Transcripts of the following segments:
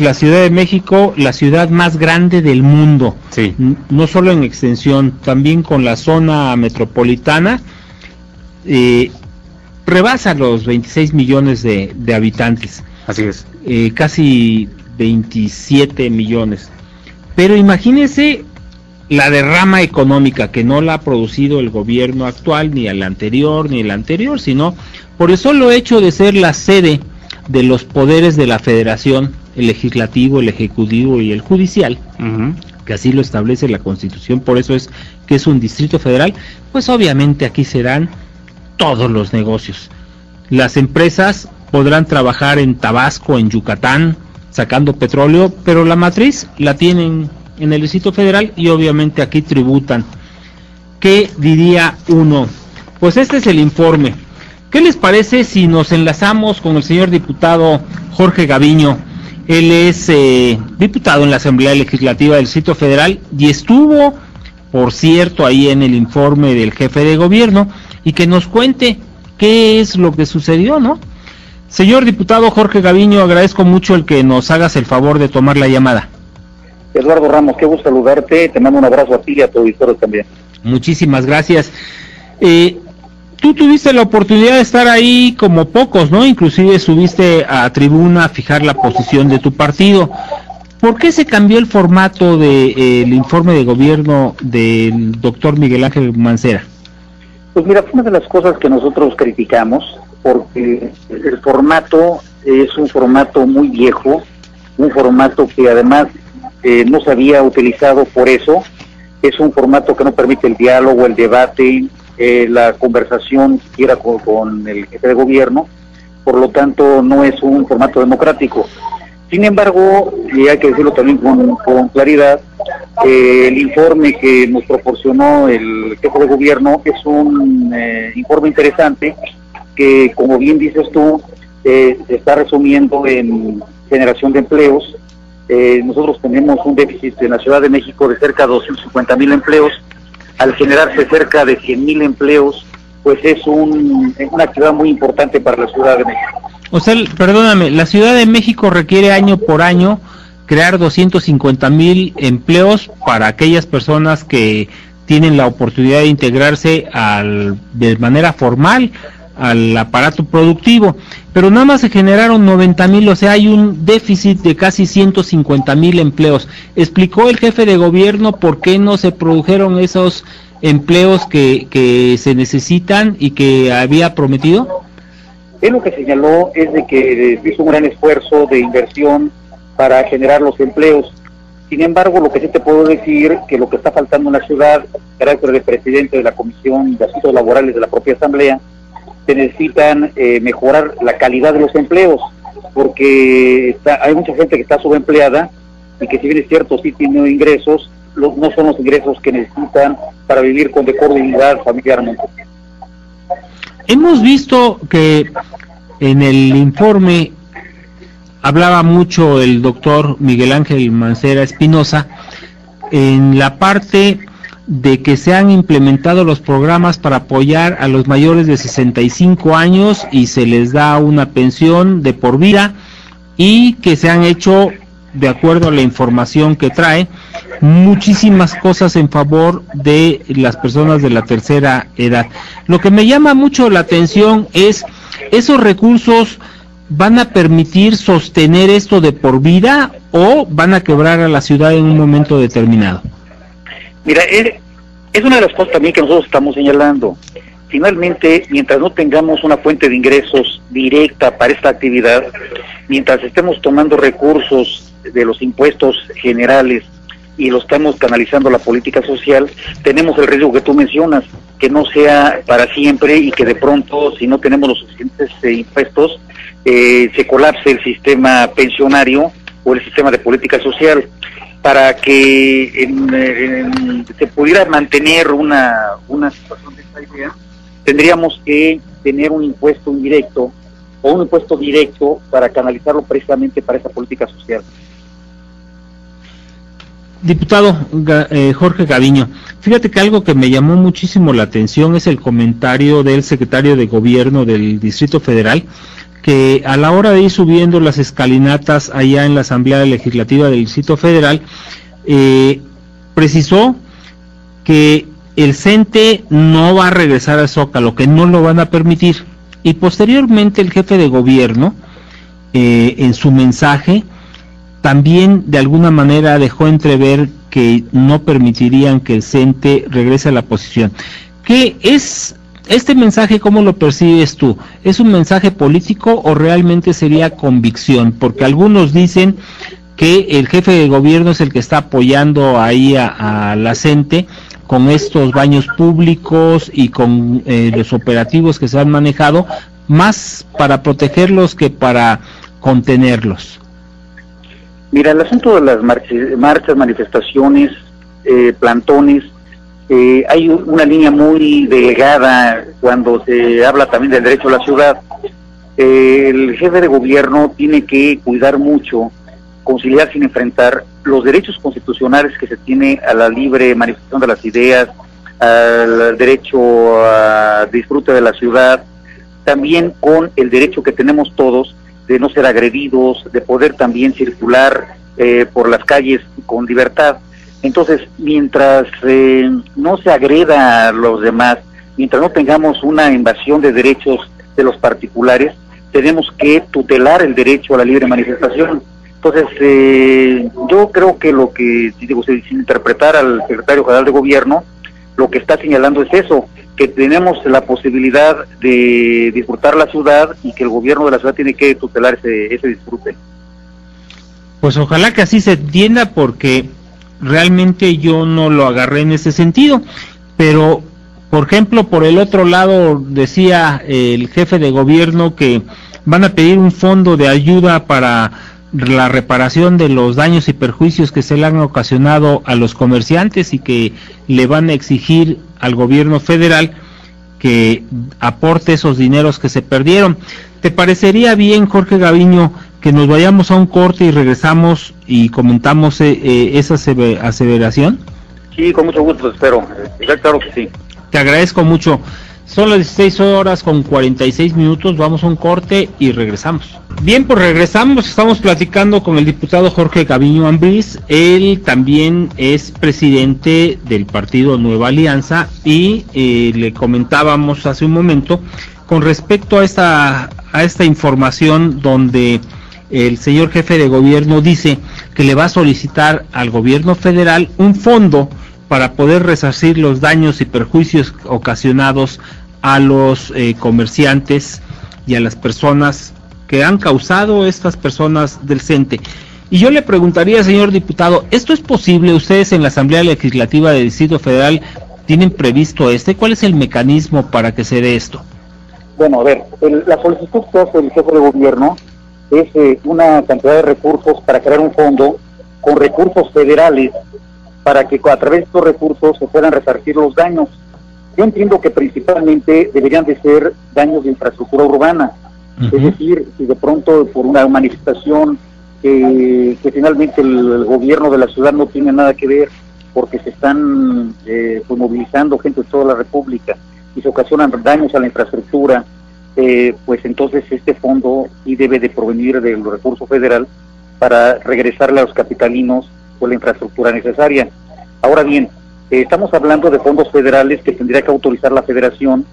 la Ciudad de México, la ciudad más grande del mundo, sí, no solo en extensión, también con la zona metropolitana, rebasa los 26 millones de habitantes. Así es. Casi 27 millones. Pero imagínense la derrama económica que no la ha producido el gobierno actual, ni el anterior, sino por el solo hecho de ser la sede de los poderes de la federación, el legislativo, el ejecutivo y el judicial, que así lo establece la Constitución, por eso es que es un distrito federal, pues obviamente aquí serán todos los negocios. Las empresas podrán trabajar en Tabasco, en Yucatán, sacando petróleo, pero la matriz la tienen en el Distrito Federal y obviamente aquí tributan. ¿Qué diría uno? Pues este es el informe. ¿Qué les parece si nos enlazamos con el señor diputado Jorge Gaviño? Él es diputado en la Asamblea Legislativa del Distrito Federal y estuvo, por cierto, ahí en el informe del jefe de gobierno, y que nos cuente qué es lo que sucedió, ¿no? Señor diputado Jorge Gaviño, agradezco mucho el que nos hagas el favor de tomar la llamada. Eduardo Ramos, qué gusto saludarte, te mando un abrazo a ti y a tu auditorio también. Muchísimas gracias. Tú tuviste la oportunidad de estar ahí como pocos, ¿no? Inclusive subiste a tribuna a fijar la posición de tu partido. ¿Por qué se cambió el formato del informe de gobierno del doctor Miguel Ángel Mancera? Pues mira, fue una de las cosas que nosotros criticamos, porque el formato es un formato muy viejo, un formato que además no se había utilizado por eso, es un formato que no permite el diálogo, el debate, la conversación siquiera con el jefe de gobierno, por lo tanto no es un formato democrático. Sin embargo, y hay que decirlo también con claridad, el informe que nos proporcionó el jefe de gobierno es un informe interesante que, como bien dices tú, se está resumiendo en generación de empleos. Nosotros tenemos un déficit en la Ciudad de México de cerca de 250,000 empleos. Al generarse cerca de 100,000 empleos, pues es una actividad muy importante para la Ciudad de México. O sea, perdóname, la Ciudad de México requiere año por año crear 250,000 empleos para aquellas personas que tienen la oportunidad de integrarse de manera formal al aparato productivo, pero nada más se generaron 90,000, o sea, hay un déficit de casi 150,000 empleos. ¿Explicó el jefe de gobierno por qué no se produjeron esos empleos que se necesitan y que había prometido? Él lo que señaló es de que hizo un gran esfuerzo de inversión para generar los empleos. Sin embargo, lo que sí te puedo decir, que lo que está faltando en la ciudad, carácter de presidente de la Comisión de Asuntos Laborales de la propia Asamblea, se necesitan mejorar la calidad de los empleos, porque hay mucha gente que está subempleada y que, si bien es cierto, sí tiene ingresos, no son los ingresos que necesitan para vivir con decoro y dignidad familiarmente. Hemos visto que en el informe hablaba mucho el doctor Miguel Ángel Mancera Espinosa en la parte de que se han implementado los programas para apoyar a los mayores de 65 años y se les da una pensión de por vida, y que se han hecho, de acuerdo a la información que trae, muchísimas cosas en favor de las personas de la tercera edad. Lo que me llama mucho la atención es, ¿esos recursos van a permitir sostener esto de por vida o van a quebrar a la ciudad en un momento determinado? Mira, es una de las cosas también que nosotros estamos señalando. Finalmente, mientras no tengamos una fuente de ingresos directa para esta actividad, mientras estemos tomando recursos de los impuestos generales y lo estamos canalizando a la política social, tenemos el riesgo que tú mencionas, que no sea para siempre y que de pronto, si no tenemos los suficientes impuestos, se colapse el sistema pensionario o el sistema de política social. Para que se pudiera mantener una situación de esta idea, tendríamos que tener un impuesto indirecto o un impuesto directo para canalizarlo precisamente para esa política social. Diputado Jorge Gaviño, fíjate que algo que me llamó muchísimo la atención es el comentario del secretario de Gobierno del Distrito Federal, que a la hora de ir subiendo las escalinatas allá en la Asamblea Legislativa del Distrito Federal, precisó que el CENTE no va a regresar al Zócalo, que no lo van a permitir. Y posteriormente el jefe de gobierno, en su mensaje, también de alguna manera dejó entrever que no permitirían que el CENTE regrese a la posición. ¿Qué es este mensaje? ¿Cómo lo percibes tú? ¿Es un mensaje político o realmente sería convicción? Porque algunos dicen que el jefe de gobierno es el que está apoyando ahí a la CENTE con estos baños públicos y con los operativos que se han manejado, más para protegerlos que para contenerlos. Mira, el asunto de las marchas, manifestaciones, plantones, hay una línea muy delgada cuando se habla también del derecho a la ciudad. El jefe de gobierno tiene que cuidar mucho, conciliar sin enfrentar los derechos constitucionales que se tiene a la libre manifestación de las ideas, al derecho a disfrute de la ciudad, también con el derecho que tenemos todos de no ser agredidos, de poder también circular por las calles con libertad. Entonces, mientras no se agreda a los demás, mientras no tengamos una invasión de derechos de los particulares, tenemos que tutelar el derecho a la libre manifestación. Entonces, yo creo que lo que, digo, sin interpretar al secretario general de gobierno, lo que está señalando es eso, que tenemos la posibilidad de disfrutar la ciudad y que el gobierno de la ciudad tiene que tutelar ese disfrute. Pues ojalá que así se entienda, porque realmente yo no lo agarré en ese sentido, pero por ejemplo, por el otro lado decía el jefe de gobierno que van a pedir un fondo de ayuda para la reparación de los daños y perjuicios que se le han ocasionado a los comerciantes y que le van a exigir al gobierno federal que aporte esos dineros que se perdieron. ¿Te parecería bien, Jorge Gaviño, que nos vayamos a un corte y regresamos y comentamos esa aseveración? Sí, con mucho gusto, espero. Claro que sí. Te agradezco mucho. Son las 16:46, vamos a un corte y regresamos. Bien, pues regresamos, estamos platicando con el diputado Jorge Gaviño Ambriz. Él también es presidente del partido Nueva Alianza y le comentábamos hace un momento con respecto a esta información donde el señor jefe de gobierno dice que le va a solicitar al gobierno federal un fondo para poder resarcir los daños y perjuicios ocasionados a los comerciantes y a las personas que han causado estas personas del CENTE. Y yo le preguntaría, señor diputado, ¿esto es posible? ¿Ustedes en la Asamblea Legislativa del Distrito Federal tienen previsto cuál es el mecanismo para que se dé esto? Bueno, a ver, la solicitud que hace el jefe de gobierno es una cantidad de recursos para crear un fondo con recursos federales para que a través de estos recursos se puedan resarcir los daños. Yo entiendo que principalmente deberían de ser daños de infraestructura urbana, es decir, si de pronto por una manifestación que finalmente el gobierno de la ciudad no tiene nada que ver porque se están pues movilizando gente de toda la república y se ocasionan daños a la infraestructura, pues entonces este fondo sí debe de provenir del recurso federal para regresarle a los capitalinos con la infraestructura necesaria. Ahora bien, estamos hablando de fondos federales que tendría que autorizar la federación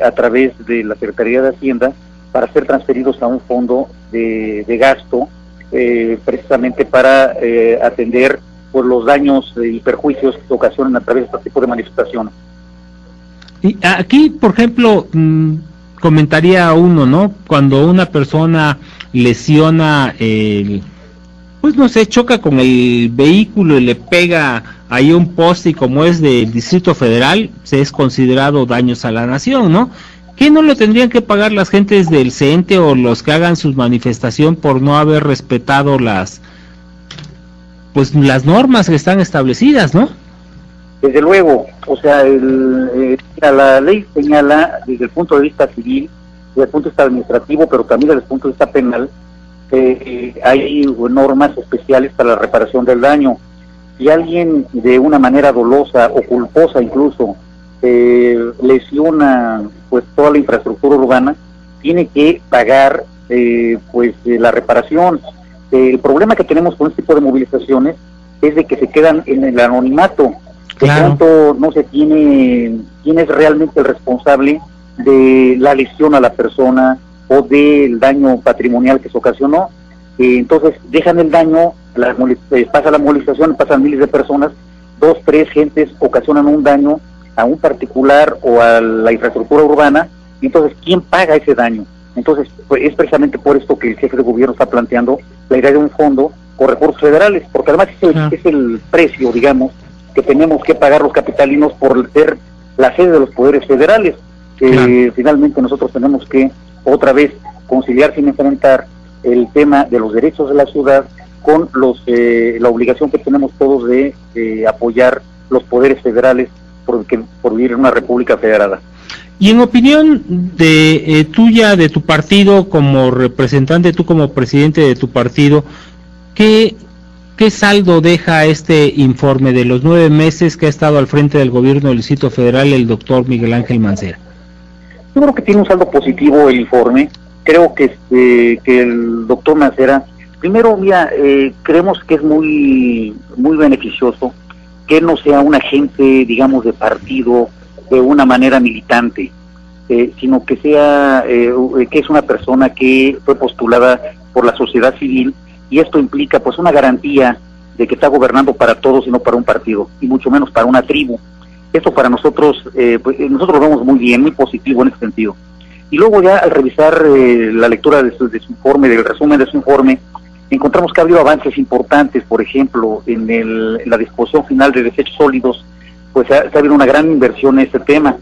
a través de la Secretaría de Hacienda para ser transferidos a un fondo de gasto precisamente para atender por los daños y perjuicios que ocasionan a través de este tipo de manifestaciones. Y aquí, por ejemplo, comentaría uno, ¿no? Cuando una persona lesiona pues no sé, choca con el vehículo y le pega ahí un poste y como es del Distrito Federal, se es considerado daños a la nación, ¿no? ¿Qué no lo tendrían que pagar las gentes del CENTE o los que hagan su manifestación por no haber respetado las normas que están establecidas, ¿no? Desde luego, o sea, la ley señala desde el punto de vista civil, desde el punto de vista administrativo, pero también desde el punto de vista penal, hay normas especiales para la reparación del daño. Si alguien de una manera dolosa o culposa incluso lesiona pues toda la infraestructura urbana, tiene que pagar la reparación. El problema que tenemos con este tipo de movilizaciones es de que se quedan en el anonimato. De pronto no se tiene quién es realmente el responsable de la lesión a la persona o del daño patrimonial que se ocasionó. Entonces dejan el daño, pasa la movilización, pasan miles de personas, 2, 3 gentes ocasionan un daño a un particular o a la infraestructura urbana, y entonces ¿quién paga ese daño? Entonces pues, es precisamente por esto que el jefe de gobierno está planteando la idea de un fondo con recursos federales, porque además es el precio, digamos, que tenemos que pagar los capitalinos por ser la sede de los poderes federales. Finalmente nosotros tenemos que otra vez conciliar sin enfrentar el tema de los derechos de la ciudad con la obligación que tenemos todos de apoyar los poderes federales por vivir en una república federada. Y en opinión de tuya, de tu partido, como representante, tú como presidente de tu partido, ¿qué saldo deja este informe de los 9 meses que ha estado al frente del gobierno del Distrito Federal el doctor Miguel Ángel Mancera? Yo creo que tiene un saldo positivo el informe. Creo que el doctor Mancera, primero, mira, creemos que es muy beneficioso que no sea un agente, digamos, de partido de una manera militante, sino que sea que es una persona que fue postulada por la sociedad civil, y esto implica pues una garantía de que está gobernando para todos y no para un partido, y mucho menos para una tribu. Esto para nosotros, nosotros lo vemos muy bien, muy positivo en ese sentido. Y luego ya al revisar la lectura de su informe, del resumen de su informe, encontramos que ha habido avances importantes. Por ejemplo, en la disposición final de desechos sólidos, pues ha habido una gran inversión en este tema.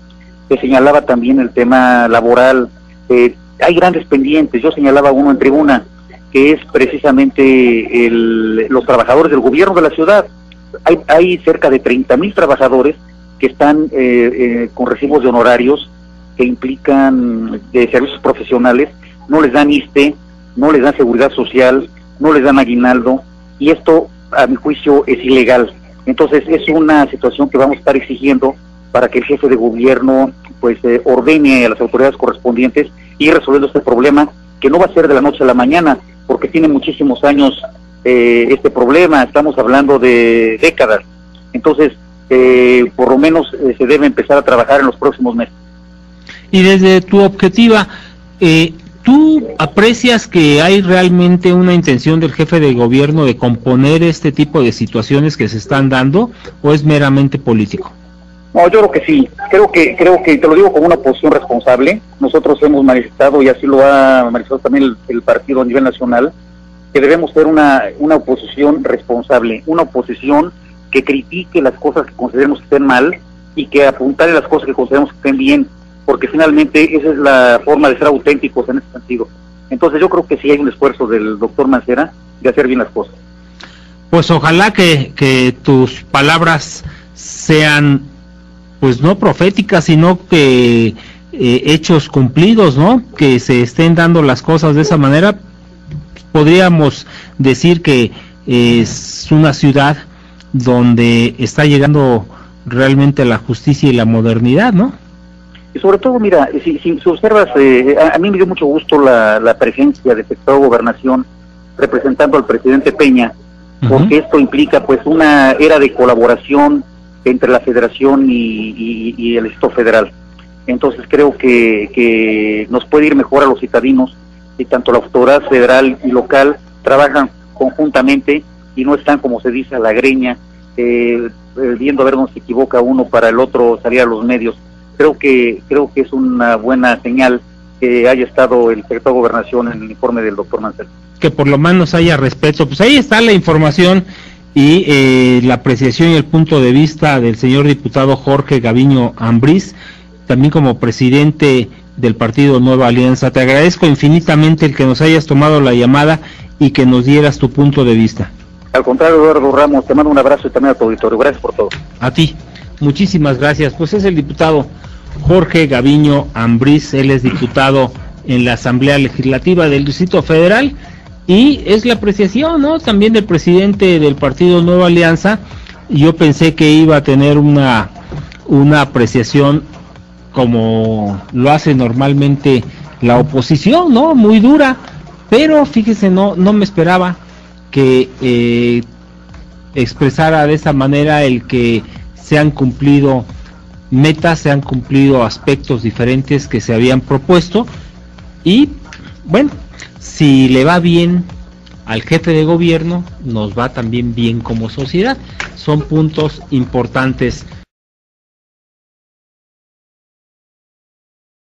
Se señalaba también el tema laboral. Hay grandes pendientes. Yo señalaba uno en tribuna, que es precisamente los trabajadores del gobierno de la ciudad. Hay cerca de 30,000 trabajadores que están con recibos de honorarios que implican de servicios profesionales, no les dan ISSSTE, no les dan seguridad social, no les dan aguinaldo, y esto a mi juicio es ilegal. Entonces es una situación que vamos a estar exigiendo para que el jefe de gobierno pues ordene a las autoridades correspondientes y resolviendo este problema, que no va a ser de la noche a la mañana, porque tiene muchísimos años este problema, estamos hablando de décadas. Entonces por lo menos se debe empezar a trabajar en los próximos meses. Y desde tu objetiva, ¿tú aprecias que hay realmente una intención del jefe de gobierno de componer este tipo de situaciones que se están dando, o es meramente político? No, yo creo que sí. Creo que te lo digo como una posición responsable. Nosotros hemos manifestado, y así lo ha manifestado también el partido a nivel nacional, que debemos ser una oposición responsable, una oposición que critique las cosas que consideremos que estén mal y que apuntale las cosas que consideremos que estén bien, porque finalmente esa es la forma de ser auténticos en ese sentido. Entonces yo creo que sí hay un esfuerzo del doctor Mancera de hacer bien las cosas. Pues ojalá que tus palabras sean, pues no proféticas, sino que hechos cumplidos, ¿no? Que se estén dando las cosas de esa manera. Podríamos decir que es una ciudad donde está llegando realmente la justicia y la modernidad, ¿no? Y sobre todo, mira, si observas, a mí me dio mucho gusto la presencia de secretario de Gobernación representando al presidente Peña, porque esto implica pues una era de colaboración entre la Federación y el Distrito Federal. Entonces creo que nos puede ir mejor a los citadinos si tanto la autoridad federal y local trabajan conjuntamente y no están, como se dice, a la greña, viendo a ver dónde se equivoca uno para el otro salir a los medios. Creo que es una buena señal que haya estado el secretario de Gobernación en el informe del doctor Mancera. Que por lo menos haya respeto. Pues ahí está la información y la apreciación y el punto de vista del señor diputado Jorge Gaviño Ambriz, también como presidente del partido Nueva Alianza. Te agradezco infinitamente el que nos hayas tomado la llamada y que nos dieras tu punto de vista. Al contrario, Eduardo Ramos, te mando un abrazo y también a tu auditorio. Gracias por todo. A ti, muchísimas gracias. Pues es el diputado Jorge Gaviño Ambriz, él es diputado en la Asamblea Legislativa del Distrito Federal, y es la apreciación, ¿no?, también del presidente del partido Nueva Alianza. Yo pensé que iba a tener una apreciación como lo hace normalmente la oposición, ¿no? Muy dura, pero fíjese, no me esperaba que expresara de esa manera el que se han cumplido metas, se han cumplido aspectos diferentes que se habían propuesto, y bueno, si le va bien al jefe de gobierno, nos va también bien como sociedad. Son puntos importantes